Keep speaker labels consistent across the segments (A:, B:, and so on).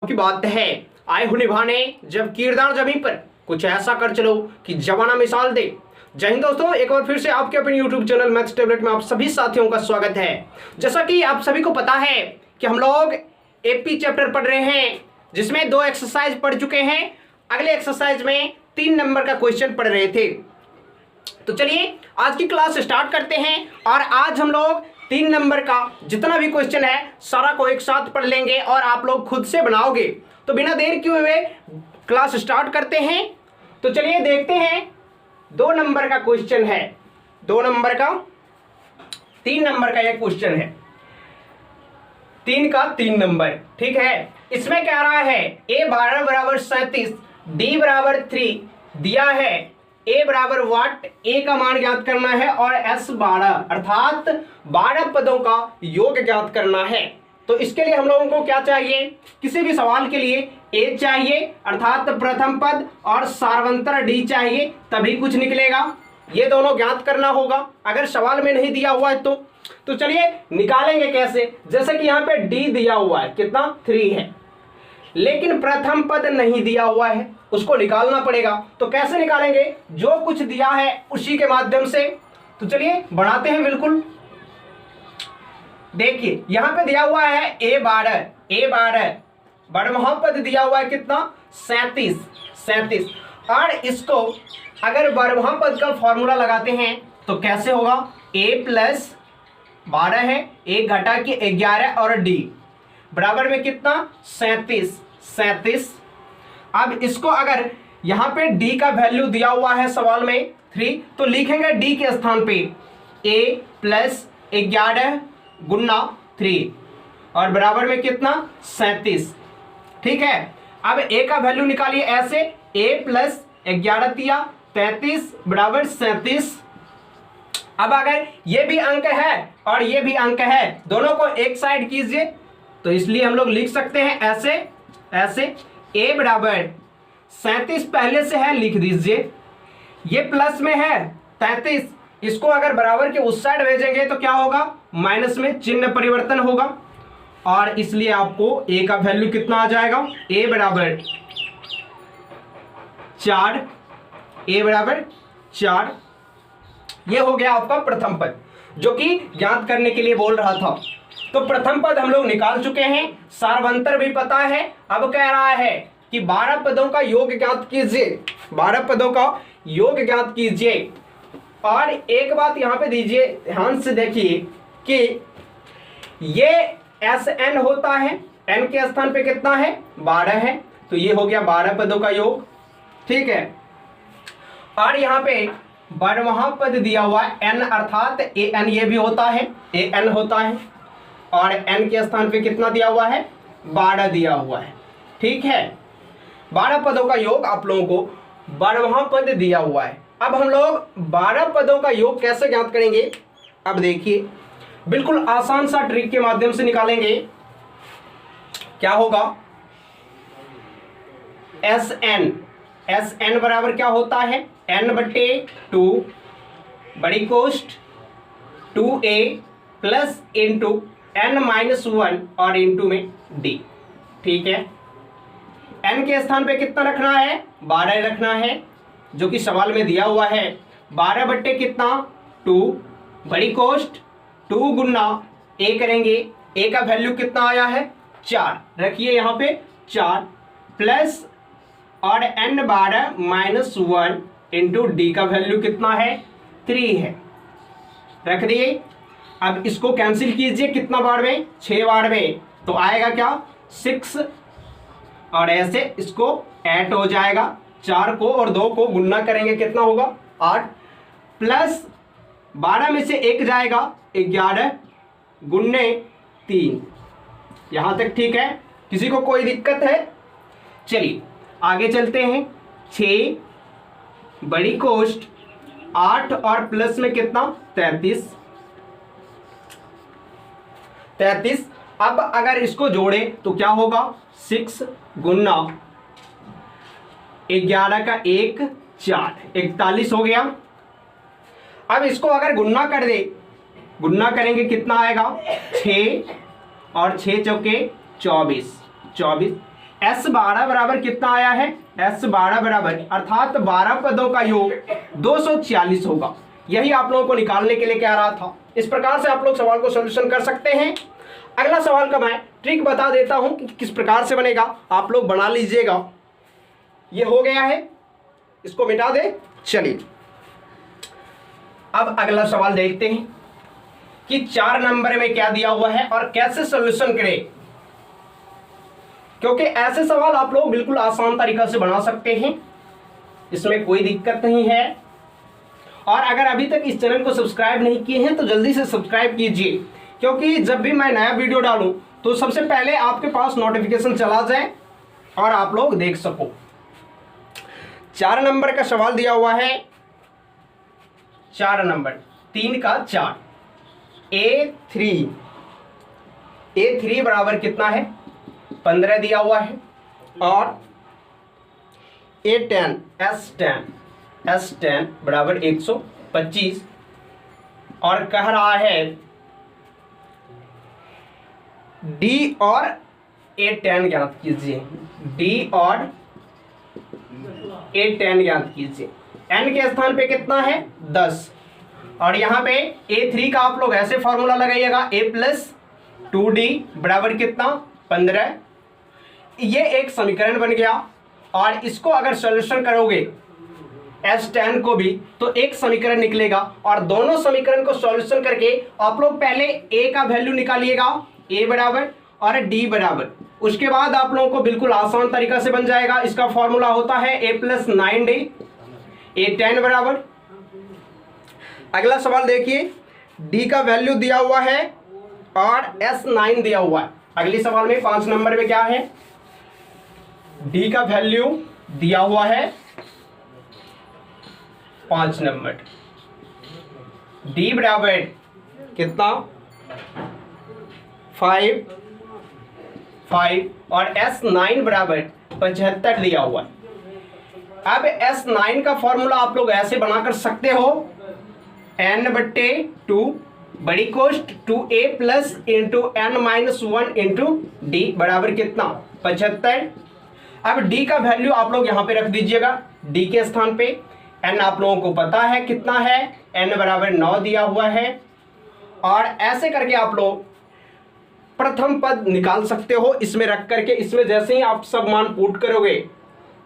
A: की बात है, आए हो निभाने जब किरदार जमीन पर, कुछ ऐसा कर चलो कि जमाना मिसाल दे। जय हिंद दोस्तों, एक बार फिर से आपके अपने YouTube चैनल मैथ्स टैबलेट में आप सभी साथियों का स्वागत है। जैसा कि आप सभी को पता है कि हम लोग एपी चैप्टर पढ़ रहे हैं, जिसमें 2 एक्सरसाइज पढ़ चुके हैं। अगले एक्सरसाइज में 3 नंबर का क्वेश्चन पढ़ रहे थे। तो चलिए आज की क्लास स्टार्ट करते हैं और आज हम लोग 3 नंबर का जितना भी क्वेश्चन है सारा को एक साथ पढ़ लेंगे और आप लोग खुद से बनाओगे। तो बिना देर किए हुए क्लास स्टार्ट करते हैं। तो चलिए देखते हैं 2 नंबर का क्वेश्चन है। 2 नंबर का 3 नंबर का एक क्वेश्चन है, 3 का 3 नंबर, ठीक है। इसमें क्या रहा है, a 12 बराबर 37, d बराबर 3 दिया है, a बराबर वाट, a का मान ज्ञात करना है और s 12 अर्थात 12 पदों का योग ज्ञात करना है। तो इसके लिए हम लोगों को क्या चाहिए, किसी भी सवाल के लिए a चाहिए अर्थात प्रथम पद और सार्वंतर d चाहिए, तभी कुछ निकलेगा। ये दोनों ज्ञात करना होगा। अगर सवाल में नहीं दिया हुआ है तो चलिए निकालेंगे कैसे। जैसे कि यहाँ पे d दिया हुआ है, कितना 3 है, लेकिन प्रथम पद नहीं दिया हुआ है, उसको निकालना पड़ेगा। तो कैसे निकालेंगे, जो कुछ दिया है उसी के माध्यम से। तो चलिए बनाते हैं। बिल्कुल देखिए यहाँ पे दिया हुआ है a 12 बढ़महा पद दिया हुआ है कितना 37 और इसको अगर बढ़महा पद का फॉर्मूला लगाते हैं तो कैसे होगा, a प्लस 12 है, 1 घटा के 11 और d बराबर में कितना 37। अब इसको अगर यहाँ पे d का वैल्यू दिया हुआ है सवाल में 3, तो लिखेंगे d के स्थान पे a प्लस 11 गुना 3 और बराबर में कितना 37, ठीक है। अब a का वैल्यू निकालिए ऐसे, a प्लस 11 दिया 33 बराबर 37। अब अगर ये भी अंक है और ये भी अंक है, दोनों को एक साइड कीजिए, तो इसलिए हम लोग लिख सकते हैं ऐसे a बराबर 37 पहले से है, लिख दीजिए। ये प्लस में है 33, इसको अगर बराबर के उस साइड भेजेंगे तो क्या होगा, माइनस में चिन्ह परिवर्तन होगा और इसलिए आपको a का वैल्यू कितना आ जाएगा, a बराबर 4, a बराबर 4। ये हो गया आपका प्रथम पद, जो कि ज्ञात करने के लिए बोल रहा था। तो प्रथम पद हम लोग निकाल चुके हैं, सार्वंतर भी पता है। अब कह रहा है कि 12 पदों का योग ज्ञात कीजिए, 12 पदों का योग ज्ञात कीजिए। और एक बात यहां पे दीजिए, ध्यान से देखिए कि ये Sn होता है, n के स्थान पे कितना है 12 है, तो ये हो गया 12 पदों का योग, ठीक है। और यहाँ पे बढ़महा पद दिया हुआ है n अर्थात an, ये भी होता है an होता है और n के स्थान पे कितना दिया हुआ है 12 दिया हुआ है, ठीक है। 12 पदों का योग आप लोगों को बढ़महा पद दिया हुआ है। अब हम लोग 12 पदों का योग कैसे ज्ञात करेंगे, अब देखिए बिल्कुल आसान सा ट्रिक के माध्यम से निकालेंगे। क्या होगा, Sn बराबर क्या होता है, n/2 बड़ी कोष्ठ 2a प्लस इंटू n-1 और इंटू में d, ठीक है। n के स्थान पे कितना रखना है 12 रखना है, जो कि सवाल में दिया हुआ है। 12 बट्टे कितना 2 बड़ी कोष्ठ 2 गुना a करेंगे, a का वैल्यू कितना आया है 4, रखिए यहाँ पे 4 प्लस और n/-1 इंटू d का वैल्यू कितना है 3 है, रख दिए। अब इसको कैंसिल कीजिए, कितना बार में 6 बार में, तो आएगा क्या 6 और ऐसे इसको 8 हो जाएगा। 4 को और 2 को गुना करेंगे कितना होगा 8 प्लस 12 में से 1 जाएगा 11 गुने 3। यहां तक ठीक है, किसी को कोई दिक्कत है? चलिए आगे चलते हैं। 6 बड़ी कोष्ठ 8 और प्लस में कितना 33। अब अगर इसको जोड़े तो क्या होगा 6 गुना 11 का 1 4 41 हो गया। अब इसको अगर गुन्ना कर दे, गुन्ना करेंगे कितना आएगा 6 और 6 चौके 24। S12 बराबर कितना आया है, S12 बराबर अर्थात 12 पदों का योग 240 होगा। यही आप लोगों को निकालने के लिए कह रहा था। इस प्रकार से आप लोग सवाल को सॉल्यूशन कर सकते हैं। अगला सवाल का मैं ट्रिक बता देता हूं कि किस प्रकार से बनेगा, आप लोग बना लीजिएगा। ये हो गया है, इसको मिटा दे। चलिए अब अगला सवाल देखते हैं कि 4 नंबर में क्या दिया हुआ है और कैसे सॉल्यूशन करें, क्योंकि ऐसे सवाल आप लोग बिल्कुल आसान तरीका से बना सकते हैं, इसमें कोई दिक्कत नहीं है। और अगर अभी तक इस चैनल को सब्सक्राइब नहीं किए हैं तो जल्दी से सब्सक्राइब कीजिए, क्योंकि जब भी मैं नया वीडियो डालूं तो सबसे पहले आपके पास नोटिफिकेशन चला जाए और आप लोग देख सको। 4 नंबर का सवाल दिया हुआ है, 4 नंबर 3 का 4, A3 बराबर कितना है, 15 दिया हुआ है। और S10 बराबर 125 और कह रहा है D और A10 ज्ञात कीजिए, D और A10 ज्ञात कीजिए। n के स्थान पे कितना है, 10। और यहाँ पे A3 का आप लोग ऐसे फॉर्मूला लगाइएगा, A + 2D बराबर कितना, 15। ये एक समीकरण बन गया। और इसको अगर सॉल्यूशन करोगे S10 को भी तो एक समीकरण निकलेगा। और दोनों समीकरण को सॉल्यूशन करके आप लोग पहले A का वैल्यू निकालिएगा, A बराबर और D बराबर। उसके बाद आप लोगों को बिल्कुल आसान तरीका से बन जाएगा। इसका फॉर्मूला होता है A + 9D, A10 बराबर। अगला सवाल देखिए, D का वैल्यू दिया हुआ है और S9 दिया हुआ है। अगले सवाल में 5 नंबर में क्या है, D का वैल्यू दिया हुआ है 5 नंबर, D बराबर कितना, 5 और S9 बराबर 75 दिया हुआ है। अब S9 का फॉर्मूला आप लोग ऐसे बना कर सकते हो, n/2 बड़ी कोष्ट 2a + n-1 × d बराबर कितना, 75। अब d का वैल्यू आप लोग यहाँ पे रख दीजिएगा, d के स्थान पे। n आप लोगों को पता है कितना है, n बराबर 9 दिया हुआ है। और ऐसे करके आप लोग प्रथम पद निकाल सकते हो इसमें रख करके। इसमें जैसे ही आप सब मान पुट करोगे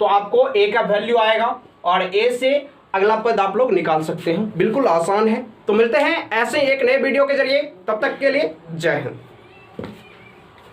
A: तो आपको a का वैल्यू आएगा और a से अगला पद आप लोग निकाल सकते हैं। बिल्कुल आसान है। तो मिलते हैं ऐसे एक नए वीडियो के जरिए, तब तक के लिए जय हिंद।